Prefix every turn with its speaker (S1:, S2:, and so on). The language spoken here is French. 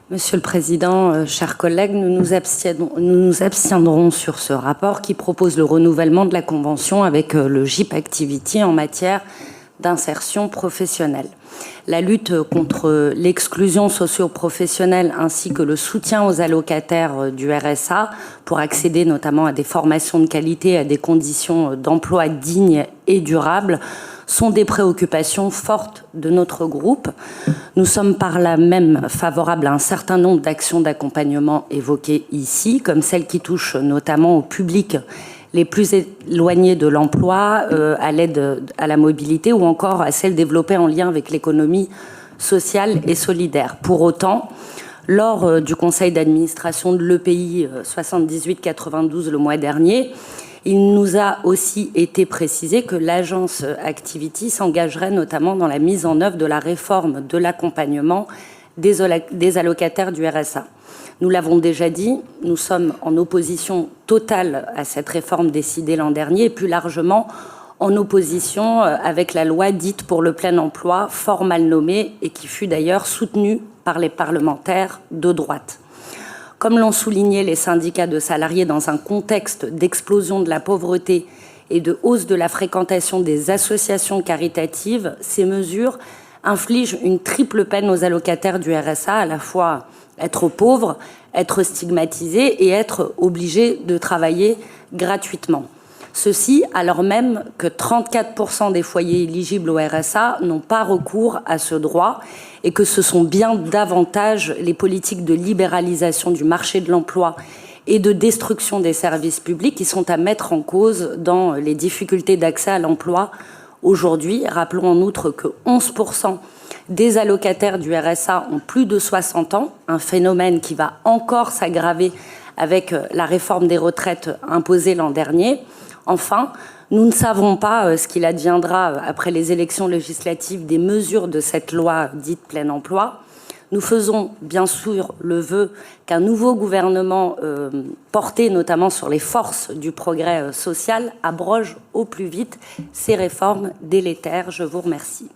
S1: Monsieur le Président, chers collègues, nous nous abstiendrons sur ce rapport qui propose le renouvellement de la convention avec le GIP Activity en matière d'insertion professionnelle. La lutte contre l'exclusion socio-professionnelle ainsi que le soutien aux allocataires du RSA pour accéder notamment à des formations de qualité, à des conditions d'emploi dignes et durables sont des préoccupations fortes de notre groupe. Nous sommes par là même favorables à un certain nombre d'actions d'accompagnement évoquées ici, comme celles qui touchent notamment au public les plus éloignés de l'emploi, à l'aide à la mobilité ou encore à celles développées en lien avec l'économie sociale et solidaire. Pour autant, lors du conseil d'administration de l'EPI 78-92 le mois dernier, il nous a aussi été précisé que l'agence Activity s'engagerait notamment dans la mise en œuvre de la réforme de l'accompagnement des allocataires du RSA. Nous l'avons déjà dit, nous sommes en opposition totale à cette réforme décidée l'an dernier et plus largement en opposition avec la loi dite pour le plein emploi, fort mal nommée et qui fut d'ailleurs soutenue par les parlementaires de droite. Comme l'ont souligné les syndicats de salariés dans un contexte d'explosion de la pauvreté et de hausse de la fréquentation des associations caritatives, ces mesures infligent une triple peine aux allocataires du RSA, à la fois être pauvres, être stigmatisés et être obligés de travailler gratuitement. Ceci alors même que 34% des foyers éligibles au RSA n'ont pas recours à ce droit et que ce sont bien davantage les politiques de libéralisation du marché de l'emploi et de destruction des services publics qui sont à mettre en cause dans les difficultés d'accès à l'emploi aujourd'hui. Rappelons en outre que 11% des allocataires du RSA ont plus de 60 ans, un phénomène qui va encore s'aggraver avec la réforme des retraites imposée l'an dernier. Enfin, nous ne savons pas ce qu'il adviendra après les élections législatives des mesures de cette loi dite plein emploi. Nous faisons bien sûr le vœu qu'un nouveau gouvernement porté notamment sur les forces du progrès social abroge au plus vite ces réformes délétères. Je vous remercie.